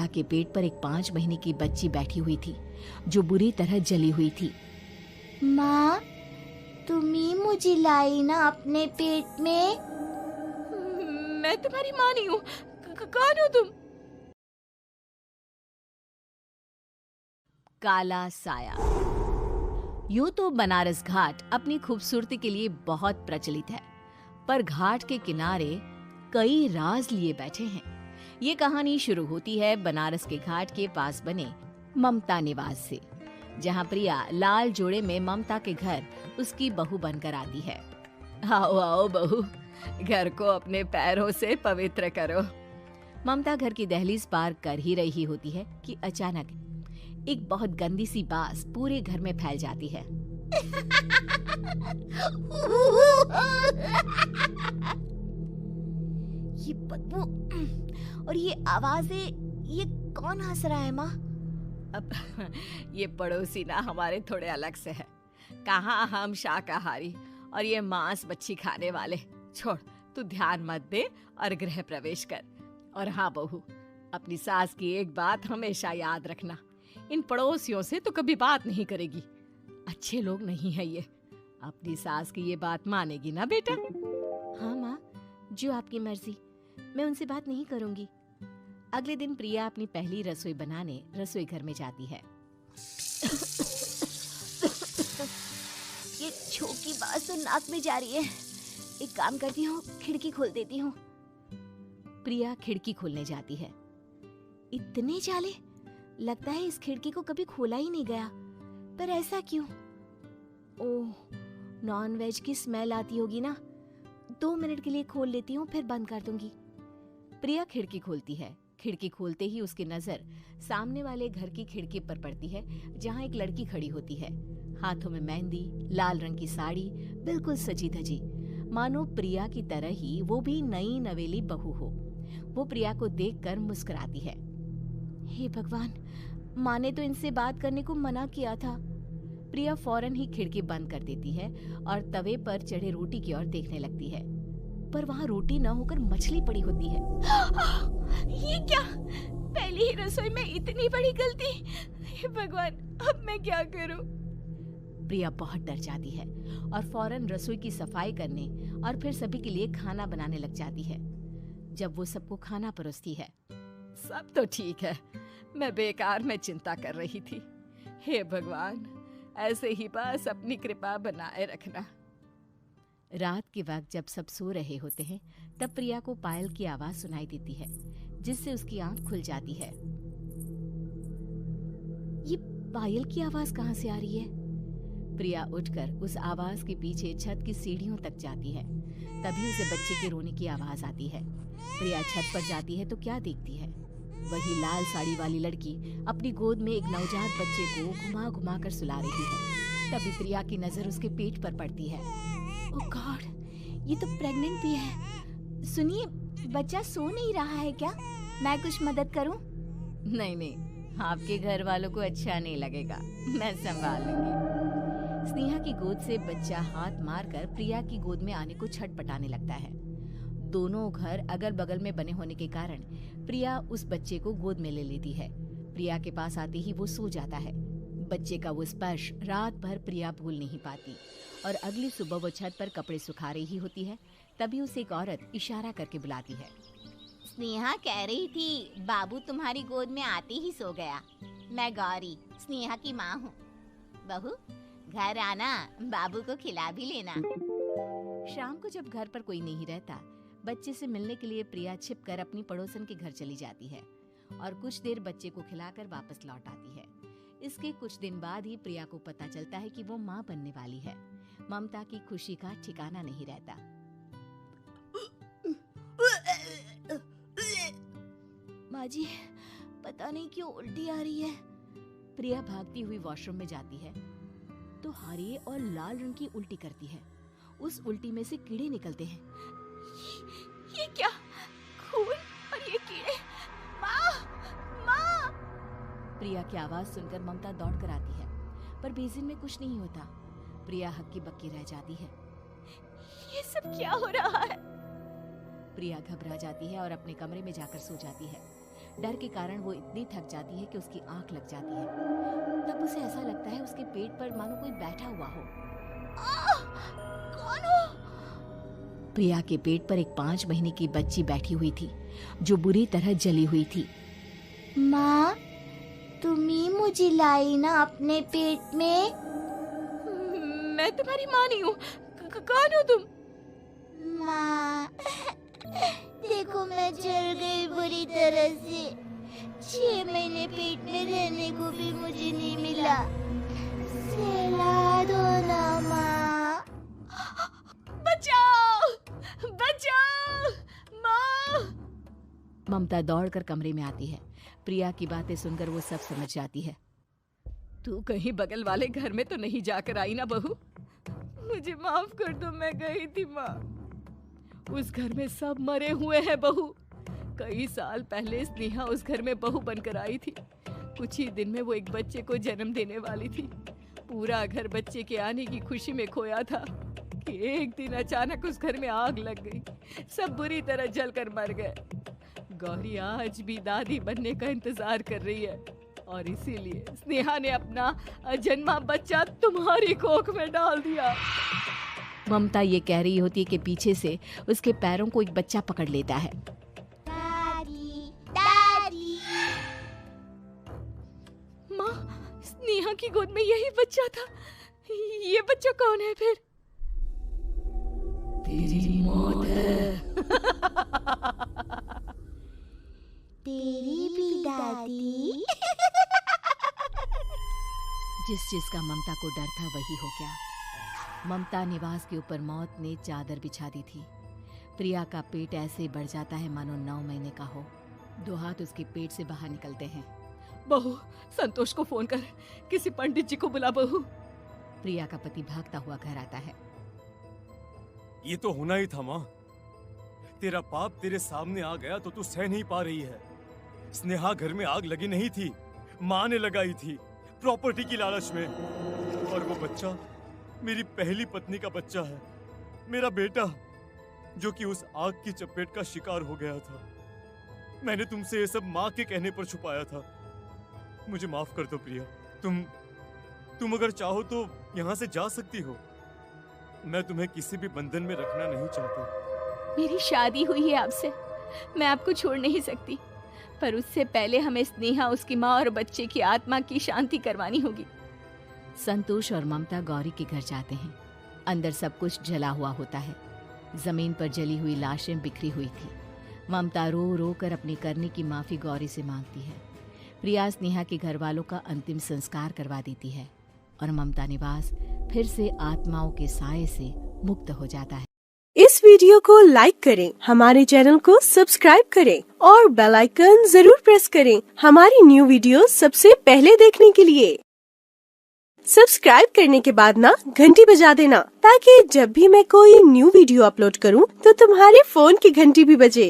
के पेट पर एक 5 महीने की बच्ची बैठी हुई थी जो बुरी तरह जली हुई थी। माँ, तुम ही मुझे लाई ना अपने पेट में? मैं तुम्हारी माँ नहीं हूँ। कौन हो तुम? काला साया। यूं तो बनारस घाट अपनी खूबसूरती के लिए बहुत प्रचलित है, पर घाट के किनारे कई राज लिए बैठे हैं। ये कहानी शुरू होती है बनारस के घाट के पास बने ममता निवास से, जहाँ प्रिया लाल जोड़े में ममता के घर उसकी बहू बनकर आती है। आओ आओ बहू, घर को अपने पैरों से पवित्र करो। ममता घर की दहलीज पार कर ही रही होती है कि अचानक एक बहुत गंदी सी बास पूरे घर में फैल जाती है। ये बदबू और ये आवाजें, ये कौन हंस रहा है माँ? अब ये पड़ोसी ना हमारे थोड़े अलग से है। कहाँ हम शाकाहारी और ये मांस मच्छी खाने वाले। छोड़, तू ध्यान मत दे और गृह प्रवेश कर। और हाँ बहू, अपनी सास की एक बात हमेशा याद रखना, इन पड़ोसियों से तो कभी बात नहीं करेगी। अच्छे लोग नहीं है ये। अपनी सास की ये बात मानेगी ना बेटा? हाँ माँ, जो आपकी मर्जी, मैं उनसे बात नहीं करूंगी। अगले दिन प्रिया अपनी पहली रसोई बनाने रसोई घर में जाती है। ये छोकी बात तो नाक में जा रही है। एक काम करती हूँ, खिड़की खोल देती हूँ। प्रिया खिड़की खोलने जाती है। इतने जाले, लगता है इस खिड़की को कभी खोला ही नहीं गया। पर ऐसा क्यों? ओह, नॉन वेज की स्मेल आती होगी ना। 2 मिनट के लिए खोल लेती हूँ, फिर बंद कर दूंगी। प्रिया खिड़की खोलती है। खिड़की खोलते ही उसकी नजर सामने वाले घर की खिड़की पर पड़ती है, जहाँ एक लड़की खड़ी होती है, हाथों में मेहंदी, लाल रंग की साड़ी, बिल्कुल सजी धजी, मानो प्रिया की तरह ही वो भी नई नवेली बहू हो। वो प्रिया को देखकर मुस्कुराती है। हे भगवान, माँ ने तो इनसे बात करने को मना किया था। प्रिया फौरन ही खिड़की बंद कर देती है और तवे पर चढ़े रोटी की ओर देखने लगती है, पर वहाँ रोटी न होकर मछली पड़ी होती है। ये क्या? पहली ही रसोई में इतनी बड़ी गलती! हे भगवान, अब मैं क्या करूं? प्रिया बहुत डर जाती है और फौरन रसोई की सफाई करने और फिर सभी के लिए खाना बनाने लग जाती है। जब वो सबको खाना परोसती है, सब तो ठीक है, मैं बेकार में चिंता कर रही थी। हे भगवान, ऐसे ही बस अपनी कृपा बनाए रखना। रात के वक्त जब सब सो रहे होते हैं, तब प्रिया को पायल की आवाज सुनाई देती है, जिससे उसकी आंख खुल जाती है। ये पायल की आवाज कहाँ से आ रही है? प्रिया उठकर उस आवाज के पीछे छत की सीढ़ियों तक जाती है। तभी उसे बच्चे के रोने की आवाज आती है। प्रिया छत पर जाती है तो क्या देखती है? वही लाल साड़ी वाली लड़की अपनी गोद में एक नवजात बच्चे को घुमा घुमा कर सुला रही है। तभी प्रिया की नजर उसके पेट पर पड़ती है। ओह गॉड, ये तो प्रेग्नेंट भी है। सुनिए, बच्चा सो नहीं रहा है क्या? मैं कुछ मदद करूं? नहीं नहीं, आपके घर वालों को अच्छा नहीं लगेगा, मैं संभाल लूंगी। स्नेहा की गोद से बच्चा हाथ मारकर प्रिया की गोद में आने को छटपटाने लगता है। दोनों घर अगल बगल में बने होने के कारण प्रिया उस बच्चे को गोद में ले लेती है। प्रिया के पास आते ही वो सो जाता है। बच्चे का वो स्पर्श रात भर प्रिया भूल नहीं पाती और अगली सुबह वो छत पर कपड़े सुखा रही होती है। तभी उसे एक औरत इशारा करके बुलाती है। स्नेहा कह रही थी बाबू तुम्हारी गोद में आते ही सो गया। मैं गौरी, स्नेहा की माँ हूँ। बहू, घर आना, बाबू को खिला भी लेना। शाम को जब घर पर कोई नहीं रहता, बच्चे से मिलने के लिए प्रिया छिपकर अपनी पड़ोसन के घर चली जाती है और कुछ देर बच्चे को खिलाकर वापस लौट आती है। इसके कुछ दिन बाद ही प्रिया को पता चलता है कि वो माँ बनने वाली है। ममता की खुशी का ठिकाना नहीं रहता। माँ जी, पता नहीं क्यों उल्टी आ रही है। प्रिया भागती हुई वॉशरूम में जाती है तो हरे और लाल रंग की उल्टी करती है। उस उल्टी में से कीड़े निकलते हैं। ये क्या? खून और ये कीड़े! माँ! माँ! प्रिया की आवाज सुनकर ममता दौड़ कर आती है, पर बेसिन में कुछ नहीं होता। प्रिया हक्की बक्की रह जाती है। ये सब क्या हो रहा है? प्रिया घबरा जाती है और अपने कमरे में जाकर सो जाती है। डर के कारण वो इतनी थक जाती है कि उसकी आंख लग जाती है। तब उसे ऐसा लगता है उसके पेट पर मानो कोई बैठा हुआ हो। कौन हो? प्रिया के पेट पर एक 5 महीने की बच्ची बैठी हुई थी जो बुरी तरह जली हुई थी। माँ, तुम ही मुझे लाई ना अपने पेट में? मैं तुम्हारी माँ नहीं हूँ। कौन हो तुम? माँ, देखो मैं जल गई बुरी तरह से। 6 महीने पेट में रहने को भी मुझे नहीं मिला। सहला दो ना माँ। बचाओ! बचाओ! माँ! ममता दौड़कर कमरे में आती है। प्रिया की बातें सुनकर वो सब समझ जाती है। तू कहीं बगल वाले घर में तो नहीं जाकर आई ना बहू? मुझे माफ कर दो, मैं गई थी माँ। उस घर में सब मरे हुए हैं बहू। कई साल पहले स्नेहा उस घर में बहू बनकर आई थी। कुछ ही दिन में वो एक बच्चे को जन्म देने वाली थी। पूरा घर बच्चे के आने की खुशी में खोया था कि एक दिन अचानक उस घर में आग लग गई। सब बुरी तरह जलकर मर गए। गौरी आज भी दादी बनने का इंतजार कर रही है और इसीलिए स्नेहा ने अपना अजन्मा बच्चा तुम्हारी कोख में डाल दिया। ममता ये कह रही होती है कि पीछे से उसके पैरों को एक बच्चा पकड़ लेता है। दादी, दादी। माँ, स्नेहा की गोद में यही बच्चा था। ये बच्चा कौन है फिर? तेरी मौत है। तेरी भी दादी। जिस चीज का ममता को डर था वही हो गया। ममता निवास के ऊपर मौत ने चादर बिछा दी थी। प्रिया का पेट ऐसे बढ़ जाता है मानो 9 महीने का हो। 2 हाथ उसके पेट से बाहर निकलते हैं। बहू, संतोष को फोन कर, किसी पंडित जी को बुला बहू। प्रिया का पति भागता हुआ घर आता है। ये तो होना ही था माँ। तेरा पाप तेरे सामने आ गया तो तू सह नहीं पा रही है। स्नेहा घर में आग लगी नहीं थी, माँ ने लगाई थी प्रॉपर्टी की लालच में। और वो बच्चा मेरी पहली पत्नी का बच्चा है, मेरा बेटा, जो कि उस आग की चपेट का शिकार हो गया था। मैंने तुमसे ये सब माँ के कहने पर छुपाया था। मुझे माफ कर दो प्रिया। तुम अगर चाहो तो यहाँ से जा सकती हो। मैं तुम्हें किसी भी बंधन में रखना नहीं चाहता। मेरी शादी हुई है आपसे, मैं आपको छोड़ नहीं सकती, पर उससे पहले हमें स्नेहा, उसकी माँ और बच्चे की आत्मा की शांति करवानी होगी। संतोष और ममता गौरी के घर जाते हैं। अंदर सब कुछ जला हुआ होता है। जमीन पर जली हुई लाशें बिखरी हुई थी। ममता रो रो कर अपनी करने की माफी गौरी से मांगती है। प्रिया स्नेहा के घर वालों का अंतिम संस्कार करवा देती है और ममता निवास फिर से आत्माओं के साए से मुक्त हो जाता है। इस वीडियो को लाइक करें, हमारे चैनल को सब्सक्राइब करें और बेल आइकन जरूर प्रेस करें हमारी न्यू वीडियो सबसे पहले देखने के लिए। सब्सक्राइब करने के बाद ना घंटी बजा देना, ताकि जब भी मैं कोई न्यू वीडियो अपलोड करूं तो तुम्हारे फोन की घंटी भी बजे।